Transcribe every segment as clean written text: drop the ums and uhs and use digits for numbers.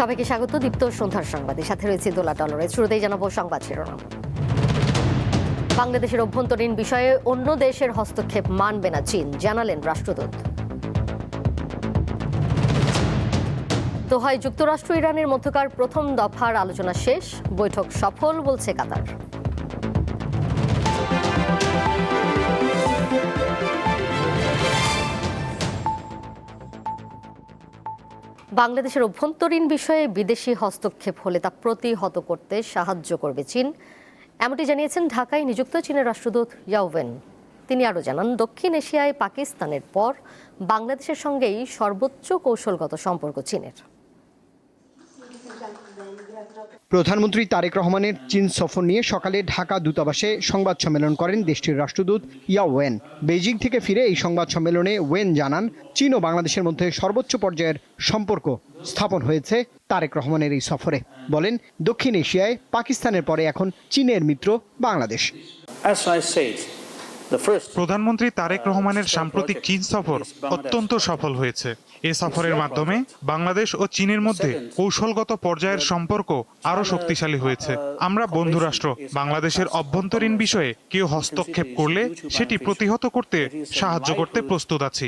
সবাইকে স্বাগত। দীপ্ত সন্ধ্যার সংবাদের সাথে রয়েছে দোলা টলরে। শুরুতেই জানাবো সংবাদ শিরোনাম। বাংলাদেশের অভ্যন্তরীণ বিষয়ে অন্য দেশের হস্তক্ষেপ মানবে না চীন, জানালেন রাষ্ট্রদূত। দোহায় যুক্তরাষ্ট্র ইরানের মধ্যকার প্রথম দফার আলোচনা শেষ, বৈঠক সফল বলছে কাতার। বাংলাদেশের অভ্যন্তরীণ বিষয়ে বিদেশি হস্তক্ষেপ হলে তা প্রতিহত করতে সাহায্য করবে চীন, এমনটি জানিয়েছেন ঢাকায় নিযুক্ত চীনের রাষ্ট্রদূত ইয়াও ওয়েন। তিনি আরও জানান, দক্ষিণ এশিয়ায় পাকিস্তানের পর বাংলাদেশের সঙ্গেই সর্বোচ্চ কৌশলগত সম্পর্ক চীনের। প্রধানমন্ত্রী তারেক রহমানের চীন সফর নিয়ে সকালে ঢাকা দূতাবাসে সংবাদ সম্মেলন করেন দেশটির রাষ্ট্রদূত ইয়াও ওয়েন। বেইজিং থেকে ফিরে এই সংবাদ সম্মেলনে ওয়েন জানান, চীন ও বাংলাদেশের মধ্যে সর্বোচ্চ পর্যায়ের সম্পর্ক স্থাপন হয়েছে তারেক রহমানের এই সফরে। বলেন, দক্ষিণ এশিয়ায় পাকিস্তানের পরে এখন চীনের মিত্র বাংলাদেশ। প্রধানমন্ত্রী তারেক রহমানের সাম্প্রতিক চীন সফর অত্যন্ত সফল হয়েছে। এ সফরের মাধ্যমে বাংলাদেশ ও চীনের মধ্যে কৌশলগত পর্যায়ের সম্পর্ক আরও শক্তিশালী হয়েছে। আমরা বন্ধুরাষ্ট্র। বাংলাদেশের অভ্যন্তরীণ বিষয়ে কেউ হস্তক্ষেপ করলে সেটি প্রতিহত করতে সাহায্য করতে প্রস্তুত আছি।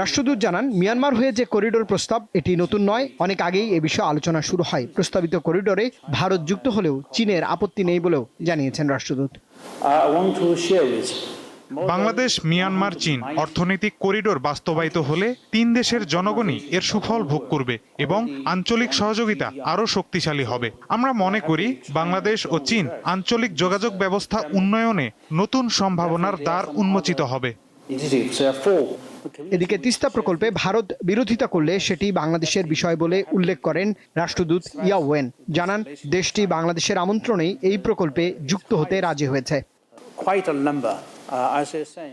রাষ্ট্রদূত জানান, মিয়ানমার হয়ে যে করিডোর প্রস্তাব, এটি নতুন নয়। অনেক আগেই এ বিষয়ে আলোচনা শুরু হয়। প্রস্তাবিত করিডোরে ভারত যুক্ত হলেও চীনের আপত্তি নেই বলেও জানিয়েছেন রাষ্ট্রদূত। বাংলাদেশ, মিয়ানমার, চীন অর্থনৈতিক করিডোর বাস্তবায়িত হলে তিন দেশের জনগণই এর সুফল ভোগ করবে এবং আঞ্চলিক সহযোগিতা আরও শক্তিশালী হবে। আমরা মনে করি বাংলাদেশ ও চীন আঞ্চলিক যোগাযোগ ব্যবস্থা উন্নয়নে নতুন সম্ভাবনার দ্বার উন্মোচিত হবে। এদিকে তিস্তা প্রকল্পে ভারত বিরোধিতা করলে সেটি বাংলাদেশের বিষয় বলে উল্লেখ করেন রাষ্ট্রদূত ইয়াও ওয়েন। জানান, দেশটি বাংলাদেশের আমন্ত্রণেই এই প্রকল্পে যুক্ত হতে রাজি হয়েছে।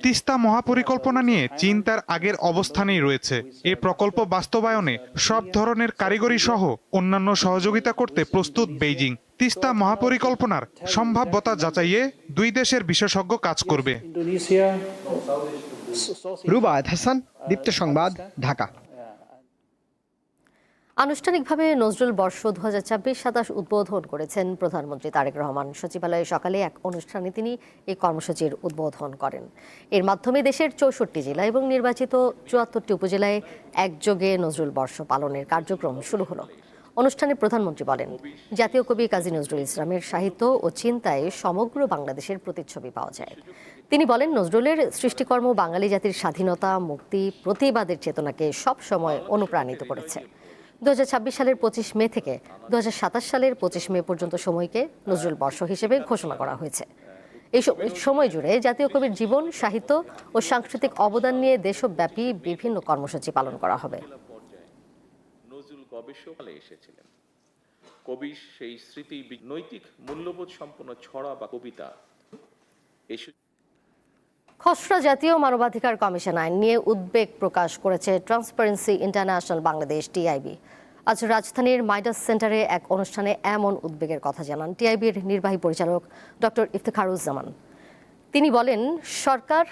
তিস্তা মহাপরিকল্পনা নিয়ে চীন তার আগের অবস্থানেই রয়েছে। এ প্রকল্প বাস্তবায়নে সব ধরনের কারিগরি সহ অন্যান্য সহযোগিতা করতে প্রস্তুত বেইজিং। তিস্তা মহাপরিকল্পনার সম্ভাব্যতা যাচাইয়ে দুই দেশের বিশেষজ্ঞ কাজ করবে। রুবায়েত হাসান, দীপ্ত সংবাদ, ঢাকা। আনুষ্ঠানিকভাবে নজরুল বর্ষ 2026-27 উদ্বোধন করেছেন প্রধানমন্ত্রী তারেক রহমান। সচিবালয়ে সকালে এক অনুষ্ঠানে তিনি এই কর্মসূচির উদ্বোধন করেন। এর মাধ্যমে দেশের 64 জেলা এবং নির্বাচিত 74টি উপজেলায় একযোগে নজরুল বর্ষ পালনের কার্যক্রম শুরু হলো। অনুষ্ঠানে প্রধানমন্ত্রী বলেন, জাতীয় কবি কাজী নজরুল ইসলামের সাহিত্য ও চিন্তায় সমগ্র বাংলাদেশের প্রতিচ্ছবি পাওয়া যায়। তিনি বলেন, নজরুলের সৃষ্টিকর্ম বাঙালি জাতির স্বাধীনতা, মুক্তি, প্রতিবাদের চেতনাকে সবসময় অনুপ্রাণিত করেছে। 2026 সালের 25 মে থেকে 2027 সালের 25 মে পর্যন্ত সময়কে নজরুল বর্ষ হিসেবে ঘোষণা করা হয়েছে। এই সময় জুড়ে জাতীয় কবির জীবন, সাহিত্য ও সাংস্কৃতিক অবদান নিয়ে দেশব্যাপী বিভিন্ন কর্মসূচি পালন করা হবে। নজরুল গবেষণায় এসেছিলেন। কবি সেই স্মৃতি নৈতিক মূল্যবোধ সম্পন্ন ছড়া বা কবিতা। খসড়া জাতীয় মানবাধিকার কমিশন আইন নিয়ে উদ্বেগ প্রকাশ করেছে ট্রান্সপারেন্সি ইন্টারন্যাশনাল বাংলাদেশ, টিআইবি। আজ রাজধানীর মাইডাস সেন্টারে এক অনুষ্ঠানে এমন উদ্বেগের কথা জানান টিআইবির নির্বাহী পরিচালক ডক্টর ইফতেখারুজ্জামান। তিনি বলেন, সরকার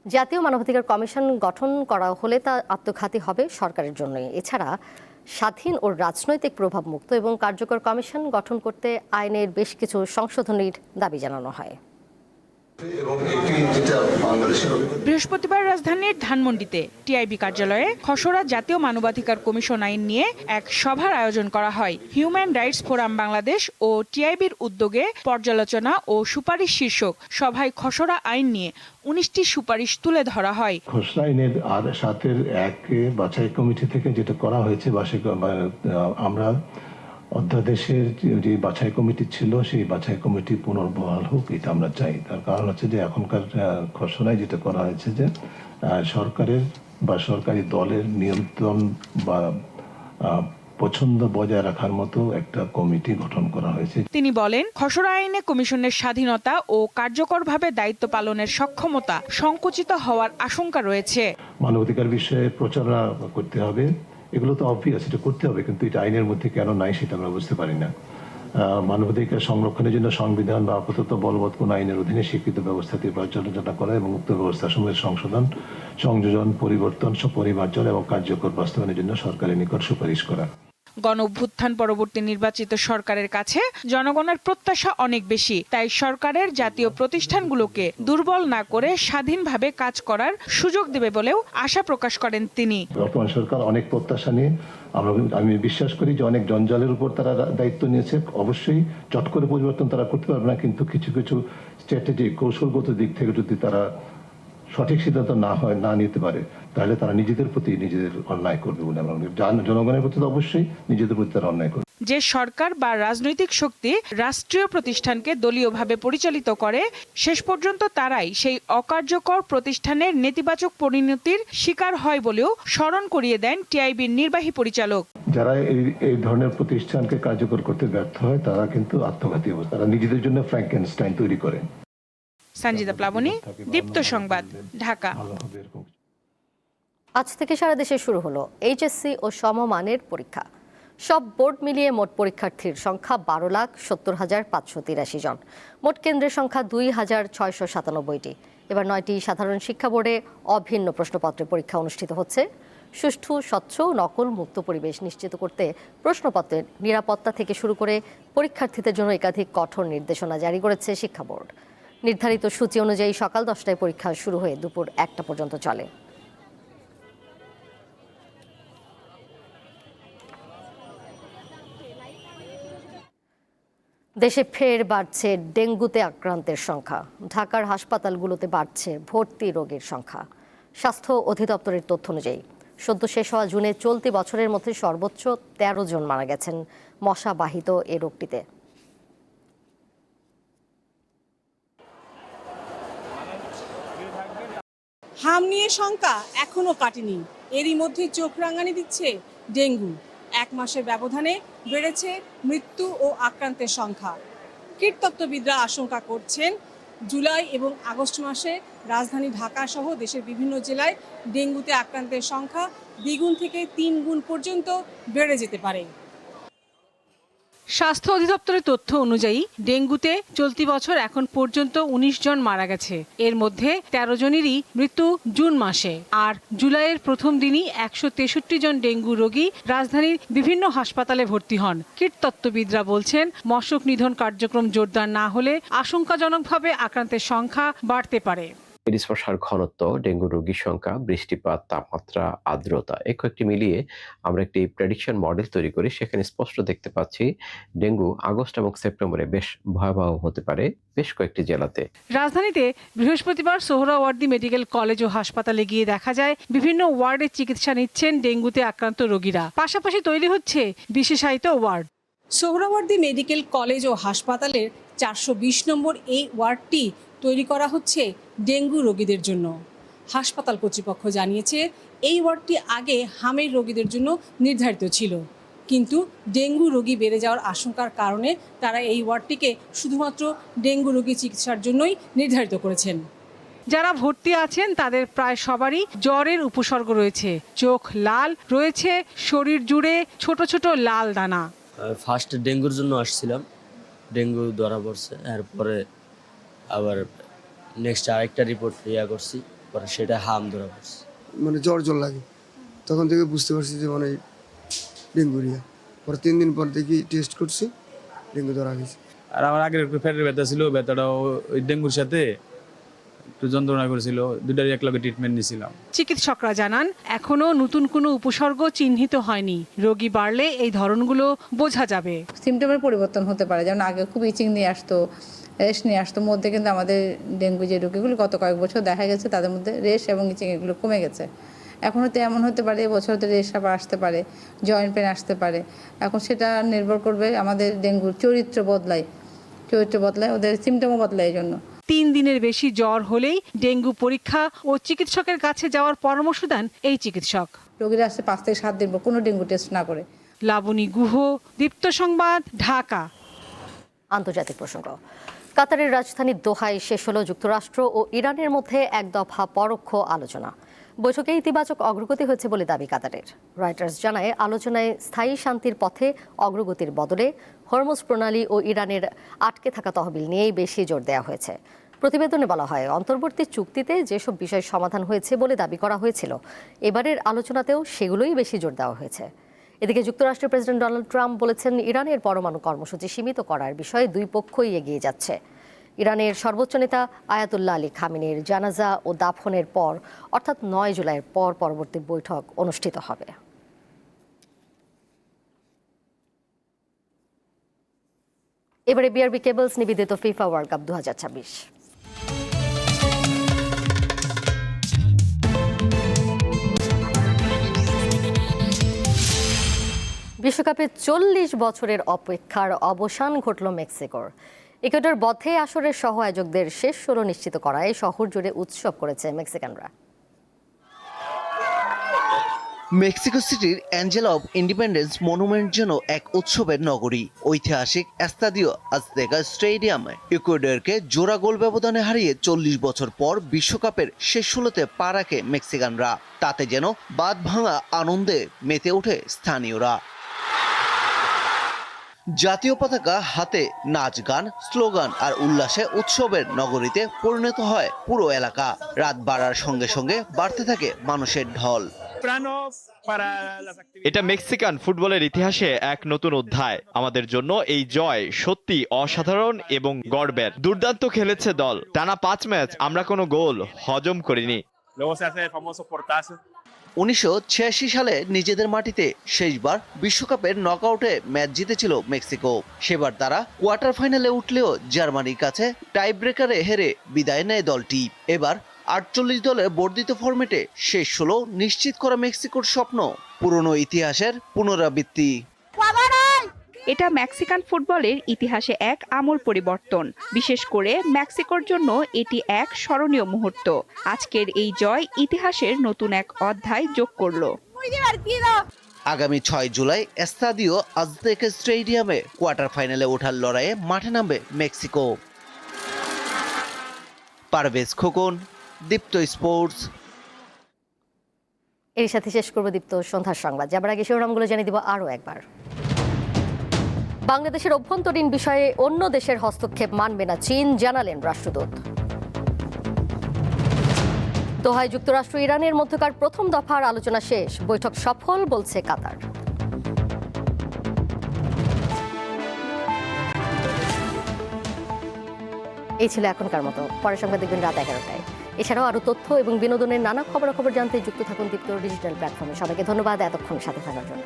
জাতীয় মানবাধিকার কমিশন গঠন করা হলে তা আত্মঘাতী হবে সরকারের জন্যই। এছাড়া স্বাধীন ও রাজনৈতিক প্রভাবমুক্ত এবং কার্যকর কমিশন গঠন করতে আইনের বেশ কিছু সংশোধনীর দাবি জানানো হয়। বৃহস্পতিবার রাজধানীর ধানমন্ডিতে টিআইবি কার্যালয়ে খসড়া জাতীয় মানবাধিকার কমিশন আইন নিয়ে এক সভার আয়োজন করা হয়। হিউম্যান রাইটস ফোরাম বাংলাদেশ ও টিআইবির উদ্যোগে পর্যালোচনা ও সুপারিশ শীর্ষক সভায় খসড়া আইন নিয়ে 19টি সুপারিশ তুলে ধরা হয়। খসড়া আইনের 7-1 বাছাই কমিটি থেকে যেটা করা হয়েছে, আমরা অধ্যাদেশের যে বাছাই কমিটি ছিল সেই বাছাই কমিটি পুনর্বহাল হোক, এটা আমরা চাই। তার কারণ হচ্ছে যে এখনকার খসড়ায় যেটা করা হয়েছে যে সরকারের বা সরকারি দলের নিয়ন্ত্রণ বা পছন্দ বজায় রাখার মতো একটা কমিটি গঠন করা হয়েছে। তিনি বলেন, খসড়া আইনে কমিশনের স্বাধীনতা ও কার্যকরভাবে দায়িত্ব পালনের সক্ষমতা সংকুচিত হওয়ার আশঙ্কা রয়েছে। মানবাধিকার বিষয়ে প্রচারণা করতে হবে, এগুলো তো অবভিয়াস, এটা করতে হবে, কিন্তু এটা আইনের মধ্যে কেন নাই সেটা আমরা বুঝতে পারি না। মানবাধিকার সংরক্ষণের জন্য সংবিধান বা আপাতত বলবৎ কোন আইনের অধীনে স্বীকৃত ব্যবস্থাটি পর্যালোচনা করা এবং উক্ত ব্যবস্থাসমূহের সংযোজন পরিবর্তন পরিমার্জন এবং কার্যকর বাস্তবায়নের জন্য সরকারের নিকট সুপারিশ করা। গণ অভ্যুত্থান পরবর্তী নির্বাচিত সরকারের কাছে জনগণের প্রত্যাশা অনেক বেশি, তাই সরকারের জাতীয় প্রতিষ্ঠানগুলোকে দুর্বল না করে স্বাধীনভাবে কাজ করার সুযোগ দেবে বলেও আশা প্রকাশ করেন তিনি। বর্তমান সরকার অনেক প্রত্যাশা নিয়ে আমি বিশ্বাস করি যে অনেক জঞ্জালের উপর তারা দায়িত্ব নিয়েছে। অবশ্যই চট করে পরিবর্তন তারা করতে পারবে না, কিন্তু কিছু কিছু স্ট্র্যাটেজি কৌশলগত দিক থেকে যদি তারা সঠিক সিদ্ধান্ত না নিতে পারে, তাহলে তারা নিজেদের প্রতি নিজেদের অন্যায় করবে বলে আমরা জনগণের প্রতি অবশ্যই নিজেদের প্রতি তারা অন্যায় করবে। যে সরকার বা রাজনৈতিক শক্তি রাষ্ট্রীয় প্রতিষ্ঠানকে দলীয়ভাবে পরিচালিত করে, শেষ পর্যন্ত তারাই সেই অকার্যকর প্রতিষ্ঠানের নেতিবাচক পরিণতির শিকার হয় বলেও স্মরণ করিয়ে দেন টিআইবির নির্বাহী পরিচালক। যারা এই ধরনের প্রতিষ্ঠানকে কার্যকর করতে ব্যর্থ হয় তারা কিন্তু আত্মঘাতী অবস্থা, তারা নিজেদের জন্য ফ্র্যাঙ্কেনস্টাইন তৈরি করে। সঞ্জিতা প্লাবনী, দীপ্ত সংবাদ, ঢাকা। আজ থেকে সারা দেশে শুরু হলো এইচএসসি ও সমমানের পরীক্ষা। সব বোর্ড মিলিয়ে মোট পরীক্ষার্থীর সংখ্যা 12,70,583 জন। মোট কেন্দ্রের সংখ্যা 2,697টি। এবার 9টি সাধারণ শিক্ষা বোর্ডে অভিন্ন প্রশ্নপত্রে পরীক্ষা অনুষ্ঠিত হচ্ছে। সুষ্ঠু, স্বচ্ছ, নকল মুক্ত পরিবেশ নিশ্চিত করতে প্রশ্নপত্রের নিরাপত্তা থেকে শুরু করে পরীক্ষার্থীদের জন্য একাধিক কঠোর নির্দেশনা জারি করেছে শিক্ষা বোর্ড। নির্ধারিত সূচি অনুযায়ী সকাল 10টায় পরীক্ষা শুরু হয়ে দুপুর 1টা পর্যন্ত চলে। দেশে ফের বাড়ছে ডেঙ্গুতে আক্রান্তের সংখ্যা। ঢাকার হাসপাতালগুলোতে বাড়ছে ভর্তি রোগীর সংখ্যা। স্বাস্থ্য অধিদপ্তরের তথ্য অনুযায়ী সদ্য শেষ হওয়া জুনে চলতি বছরের মধ্যে সর্বোচ্চ 13 জন মারা গেছেন মশাবাহিত এ রোগটিতে। হাম নিয়ে শঙ্কা এখনো কাটেনি, এরই মধ্যে চোখ রাঙানি দিচ্ছে ডেঙ্গু। 1 মাসের ব্যবধানে বেড়েছে মৃত্যু ও আক্রান্তের সংখ্যা। কীটতত্ত্ববিদরা আশঙ্কা করছেন জুলাই এবং আগস্ট মাসে রাজধানী ঢাকা সহ দেশের বিভিন্ন জেলায় ডেঙ্গুতে আক্রান্তের সংখ্যা 2 গুণ থেকে 3 গুণ পর্যন্ত বেড়ে যেতে পারে। স্বাস্থ্য অধিদপ্তরের তথ্য অনুযায়ী ডেঙ্গুতে চলতি বছর এখন পর্যন্ত 19 জন মারা গেছে। এর মধ্যে 13 জনেরই মৃত্যু জুন মাসে। আর জুলাইয়ের প্রথম দিনই 163 জন ডেঙ্গু রোগী রাজধানীর বিভিন্ন হাসপাতালে ভর্তি হন। কীটতত্ত্ববিদরা বলছেন, মশক নিধন কার্যক্রম জোরদার না হলে আশঙ্কাজনকভাবে আক্রান্তের সংখ্যা বাড়তে পারে। স্পর্শার ঘনত্ব, ডেঙ্গু রোগীর সংখ্যা, বৃষ্টিপাত, তাপমাত্রা, আর্দ্রতা এই কয়েকটি মিলিয়ে আমরা একটি প্রেডিকশন মডেল তৈরি করি। সেখানে স্পষ্ট দেখতে পাচ্ছি ডেঙ্গু আগস্ট এবং সেপ্টেম্বরে বেশ ভয়াবহ হতে পারে বেশ কয়েকটি জেলাতে। রাজধানীতে বৃহস্পতিবার সোহরাওয়ার্দী মেডিকেল কলেজ ও হাসপাতালে গিয়ে দেখা যায় বিভিন্ন ওয়ার্ডে চিকিৎসা নিচ্ছেন ডেঙ্গুতে আক্রান্ত রোগীরা। পাশাপাশি তৈরি হচ্ছে বিশেষায়িত ওয়ার্ড। সোহরাওয়ার্দী মেডিকেল কলেজ ও হাসপাতালের 420 নম্বর এই ওয়ার্ডটি তৈরি করা হচ্ছে ডেঙ্গু রোগীদের জন্য। হাসপাতাল কর্তৃপক্ষ জানিয়েছে এই ওয়ার্ডটি আগে হামের রোগীদের জন্য নির্ধারিত ছিল, কিন্তু ডেঙ্গু রোগী বেড়ে যাওয়ার আশঙ্কার কারণে তারা এই ওয়ার্ডটিকে শুধুমাত্র ডেঙ্গু রোগী চিকিৎসার জন্যই নির্ধারিত করেছেন। যারা ভর্তি আছেন তাদের প্রায় সবারই জ্বরের উপসর্গ রয়েছে। চোখ লাল, রয়েছে শরীর জুড়ে ছোট ছোট লাল দানা। ফার্স্ট ডেঙ্গুর জন্য আসছিলাম, ডেঙ্গু ধরা পড়ছে। এরপরে আবার নেক্সট আরেকটা রিপোর্ট করছি, পরে সেটা হাম ধরা পড়ছে। মানে জ্বর লাগে, তখন থেকে বুঝতে পারছি যে মানে ডেঙ্গুরিয়া। পরে 3 দিন পর দেখি টেস্ট করছি, ডেঙ্গু ধরা গেছে। আর আমার আগের একটু পেটের ব্যথা ছিল, ব্যথাটাও ওই ডেঙ্গুর সাথে একটু যন্ত্রণা করেছিল, দুটারই একলগে ট্রিটমেন্ট নিয়েছিলাম। চিকিৎসকরা জানান এখনো নতুন কোনো উপসর্গ চিহ্নিত হয়নি। রোগী বাড়লে এই ধরনগুলো বোঝা যাবে। সিমটমের পরিবর্তন হতে পারে, যেমন আগে খুব ইচিং নিয়ে আসতো, রেশ নিয়ে আসতো। মধ্যে কিন্তু আমাদের ডেঙ্গু যে রোগীগুলো গত কয়েক বছর দেখা গেছে তাদের মধ্যে রেশ এবং ইচিং এগুলো কমে গেছে। এখন হয়তো এমন হতে পারে এবছর হতে রেশ আবার আসতে পারে, জয়েন্ট পেন আসতে পারে। এখন সেটা নির্ভর করবে আমাদের ডেঙ্গুর চরিত্র বদলায়, ওদের সিমটমও বদলায়। এই জন্য 3 দিনের বেশি জ্বর হলেই ডেঙ্গু পরীক্ষা ও চিকিৎসকের কাছে যাওয়ার পরামর্শ দেন এই চিকিৎসক। রোগীরা আসছে 5 থেকে 7 দিন পর কোনো ডেঙ্গু টেস্ট না করে। লাবণী গুহ, দীপ্ত সংবাদ, ঢাকা। আন্তর্জাতিক প্রসঙ্গ। কাতারের রাজধানী দোহায় শেষ হলো যুক্তরাষ্ট্র ও ইরানের মধ্যে এক দফা পরোক্ষ আলোচনা। বৈঠকে ইতিবাচক অগ্রগতি হয়েছে বলে দাবি কাতারের। রয়টার্স জানায়, আলোচনায় স্থায়ী শান্তির পথে অগ্রগতির বদলে হরমুজ প্রণালী ও ইরানের আটকে থাকা তহবিল নিয়েই বেশি জোর দেওয়া হয়েছে। প্রতিবেদনে বলা হয়, অন্তর্বর্তী চুক্তিতে যেসব বিষয় সমাধান হয়েছে বলে দাবি করা হয়েছিল, এবারের আলোচনাতেও সেগুলোই বেশি জোর দেওয়া হয়েছে। এদিকে যুক্তরাষ্ট্রের প্রেসিডেন্ট ডোনাল্ড ট্রাম্প বলেছেন, ইরানের পরমাণু কর্মসূচি সীমিত করার বিষয়ে দুই পক্ষই এগিয়ে যাচ্ছে। ইরানের সর্বোচ্চ নেতা আয়াতুল্লাহ আলী খামেনির জানাজা ও দাফনের পর অর্থাৎ 9 জুলাইয়ের পর পরবর্তী বৈঠক অনুষ্ঠিত হবে। এবারে বিআরবি কেবলস নিবেদিত ফিফা ওয়ার্ল্ড কাপ 2026। বিশ্বকাপে 40 বছরের অপেক্ষার অবসান ঘটল মেক্সিকোর। ইকুয়েডর বধে আসরের সহ আয়োজকদের শেষ 16 নিশ্চিত করায় শহর জুড়ে উৎসব করেছে মেক্সিকানরা। মেক্সিকো সিটির অ্যাঞ্জেল অব ইন্ডিপেন্ডেন্স মনুমেন্ট যেন এক উৎসবের নগরী। ঐতিহাসিক এস্তাদিও আজতেকা স্টেডিয়ামে ইকুয়েডরকে জোড়া গোল ব্যবধানে হারিয়ে 40 বছর পর বিশ্বকাপের শেষ 16তে পা রাখে মেক্সিকানরা। তাতে যেন বাঁধ ভাঙা আনন্দে মেতে ওঠে স্থানীয়রা। জাতীয় পতাকা হাতে নাচ গান, স্লোগান আর উল্লাসে উৎসবের নগরীতে পরিণত হয় পুরো এলাকা। রাত বাড়ার সঙ্গে সঙ্গে বাড়তে থাকে মানুষের ঢল। এটা মেক্সিকান ফুটবলের ইতিহাসে এক নতুন অধ্যায়। আমাদের জন্য এই জয় সত্যি অসাধারণ এবং গর্বের। দুর্দান্ত খেলেছে দল। টানা 5 ম্যাচ আমরা কোনো গোল হজম করিনি। 1986 সালে নিজেদের মাটিতে শেষবার বিশ্বকাপের নকআউটে ম্যাচ জিতেছিল মেক্সিকো। সেবার তারা কোয়ার্টার ফাইনালে উঠলেও জার্মানির কাছে টাই ব্রেকারে হেরে বিদায় নেয় দলটি। এবার 48 দলে বর্ধিত ফরম্যাটে শেষ 16 নিশ্চিত করা মেক্সিকোর স্বপ্ন পুরনো ইতিহাসের পুনরাবৃত্তি। এটা মেক্সিকান ফুটবলের ইতিহাসে এক আমূল পরিবর্তন। বিশেষ করে মেক্সিকোর জন্য এটি এক স্মরণীয় মুহূর্ত। আজকের এই জয় ইতিহাসের নতুন এক অধ্যায় যোগ করলো। আগামী 6 জুলাই এস্তাদিও আজতেকা স্টেডিয়ামে কোয়ার্টার ফাইনালে ওঠার লড়াইয়ে মাঠে নামবে মেক্সিকো। পারভেজ খোকন, দীপ্ত স্পোর্টস। এর সাথে শেষ করব দীপ্ত সন্ধ্যার সংবাদ। যাবার আগে শিরোনামগুলো জানিয়ে দিব আরও একবার। বাংলাদেশের অভ্যন্তরীণ বিষয়ে অন্য দেশের হস্তক্ষেপ মানবে না চীন, জানালেন রাষ্ট্রদূত। দোহায় যুক্তরাষ্ট্র ইরানের মধ্যকার প্রথম দফার আলোচনা শেষ, বৈঠক সফল বলছে কাতার। এই ছিল এখনকার মতো। পরের সংবাদ দেখবেন রাত 11টায়। এছাড়াও আরও তথ্য এবং বিনোদনের নানা খবরাখবর জানতে যুক্ত থাকুন দীপ্ত ডিজিটাল প্ল্যাটফর্মে। সবাইকে ধন্যবাদ এতক্ষণ সাথে থাকার জন্য।